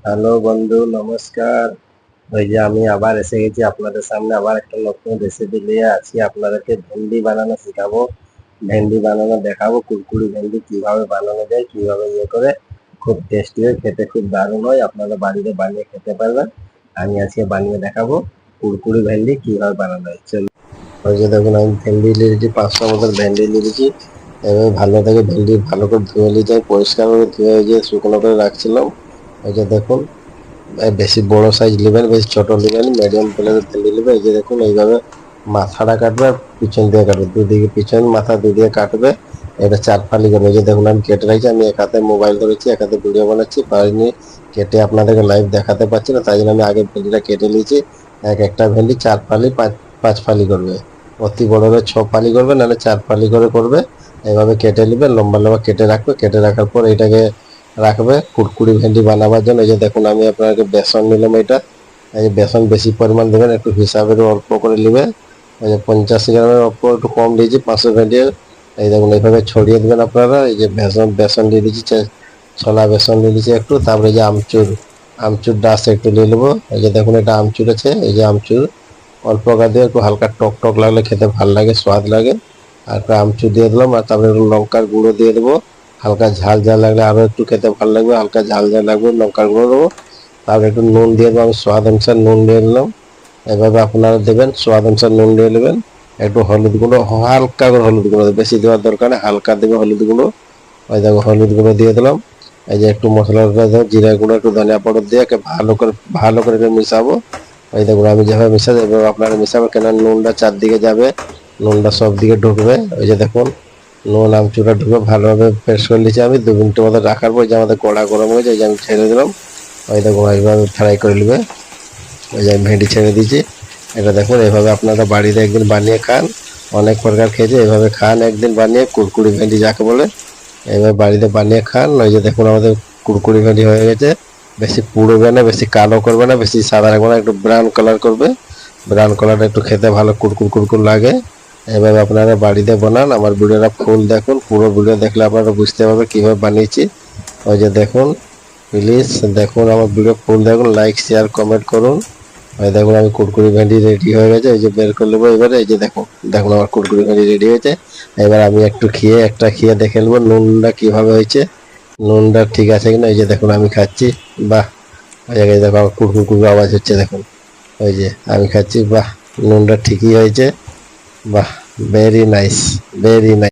Hello বন্ধু, নমস্কার। ওই যে আমি আবার এসে গেছি আপনাদের সামনে, আবার একটা নতুন রেসিপি নিয়ে আছি। আপনাদেরকে ভেন্ডি বানানো শেখাবো, ভেন্ডি বানানো দেখাবো। কুরকুরি ভেন্ডি কিভাবে বানানো যায়, কিভাবে করে খুব টেস্টি হয়, খেতে খুব দারুণ হয়। আপনারা বাড়িতে বানিয়ে খেতে পারবেন। আমি আজকে বানিয়ে দেখাবো কুরকুরি ভেন্ডি কিভাবে বানানো হয়। চলুন। ওই যে দেখুন, আমি ভেন্ডি নিয়েছি, 500 মতো ভেন্ডি নিয়েছি। এবার ভালো থেকে ভেন্ডি ভালো করে ধুয়ে নিতে হয়, পরিষ্কার করে ধুয়ে যে শুকনো করে রাখছিলাম। ওই যে দেখুন, বেশি বড় সাইজ নেবেন, বেশি ছোট নেবেন, মিডিয়াম প্লেনের ভেন্ডি নেবে। এই যে দেখুন, এইভাবে মাথাটা কাটবে আর পিছন দিয়ে কাটবে, দুদিকে পিছন মাথা দুদিকে কাটবে। এটা 4 ফালি করবে। এই যে দেখুন, আমি কেটে রাখছি। আমি এক হাতে মোবাইল ধরেছি, এক হাতে ভিডিও বানাচ্ছি, পারিনি কেটে আপনাদেরকে লাইভ দেখাতে পারছি না, তাই জন্য আমি আগে ভেন্ডিটা কেটে নিয়েছি। একটা ভেন্ডি 4 ফালি 5 ফালি করবে। অতি বড় হলে 6 ফালি করবে, নাহলে 4 ফালি করে করবে। এইভাবে কেটে নেবে, লম্বা লম্বা কেটে রাখবে। কেটে রাখার পর এটাকে রাখবে কুরকুরি ভেন্ডি বানাবার জন্য। এই যে দেখুন, আমি আপনাকে বেসন নিলাম। এটা এই যে বেসন বেশি পরিমাণ দেবেন, একটু হিসাবের অল্প করে নেবে। এই যে 50 গ্রামের অল্প একটু কম দিয়েছি 500 ভেন্ডি। এই দেখুন, এইভাবে ছড়িয়ে দেবেন আপনারা। এই যে বেসন দিয়ে দিচ্ছি, ছোলা বেসন দিয়ে দিচ্ছি একটু। তারপরে এই যে আমচুর আমচুর ডাস একটু নিয়ে নেবো। এই যে দেখুন, এটা আমচুর আছে। এই যে আমচুর অল্প করে দিয়ে, একটু হালকা টক টক লাগলে খেতে ভালো লাগে, স্বাদ লাগে। আর একটু আমচুর দিয়ে দিলাম। আর তারপরে একটু লঙ্কার গুঁড়ো দিয়ে দেবো। হালকা ঝাল ঝাল লাগলে আরো একটু খেতে ভালো লাগবে, হালকা ঝাল ঝাল লাগবে, লঙ্কার গুঁড়ো দেবো। তারপরে একটু নুন দিয়ে দেবো, আমি স্বাদ অনুসার নুন দিয়ে দিলাম। এভাবে আপনারা দেবেন, স্বাদ অনুসার নুন দিয়ে নেবেন। একটু হলুদ গুঁড়ো, হালকা করে হলুদ গুঁড়ো, বেশি দেওয়ার দরকার নেই, হালকা দেবে হলুদ গুঁড়ো। ওই দেখো, হলুদ গুঁড়ো দিয়ে দিলাম। এই যে একটু মশলা দেবো, জিরা গুঁড়ো, একটু ধনিয়া পাউডার দিয়ে ভালো করে মিশাবো। ওই দেখুন, আমি যেভাবে মিশাবো এভাবে আপনারা মিশাবো, কেন নুনটা চারদিকে যাবে, নুনটা সব দিকে ঢুকবে। ওই যে দেখুন, নুন আমচুরা ঢুকে ভালোভাবে পেস্ট করে নিয়েছি আমি। 2 মিনিটের মতো রাখার পর যে আমাদের কড়া গরম হয়েছে, এই যে আমি ছেড়ে দিলাম। ওই দেখুন, এইভাবে ফ্রাই করে নেবে। ওই যে আমি ভেন্ডি ছেড়ে দিয়েছি। এটা দেখুন, এভাবে আপনারা বাড়িতে একদিন বানিয়ে খান। অনেক প্রকার খেয়েছে, এভাবে খান একদিন বানিয়ে, কুরকুরি ভেন্ডি যাকে বলে। এভাবে বাড়িতে বানিয়ে খান। ওই যে দেখুন, আমাদের কুরকুরি ভেন্ডি হয়ে গেছে। বেশি পুড়বে না, বেশি কালো করবে না, বেশি সাদা রাখবে না, একটু ব্রাউন কালার করবে। ব্রাউন কালারটা একটু খেতে ভালো কুরকুর কুরকুর লাগে। এভাবে আপনারা বাড়িতে বানান। আমার ভিডিওটা ফুল দেখুন, পুরো ভিডিও দেখলে আপনারা বুঝতে পারবে কিভাবে বানিয়েছি। ওই যে দেখুন, প্লিজ দেখুন, আমার ভিডিও ফুল দেখুন, লাইক শেয়ার কমেন্ট করুন। ওই দেখুন, আমি কুরকুরি ভেন্ডি রেডি হয়ে গেছে। এই যে বের করে নেবো এবারে। এই যে দেখুন দেখুন, আমার কুরকুরি ভেন্ডি রেডি হয়েছে। এবার আমি একটা খেয়ে দেখে নেবো নুনটা কিভাবে হয়েছে, নুনটা ঠিক আছে কিনা। এই যে দেখুন, আমি খাচ্ছি। বাহ! ওই জায়গায় দেখো, আমার কুরকুর কুরকুর আওয়াজ হচ্ছে দেখুন। ওই যে আমি খাচ্ছি। বাহ! নুনটা ঠিকই হয়েছে। বাহ! Very nice, very nice.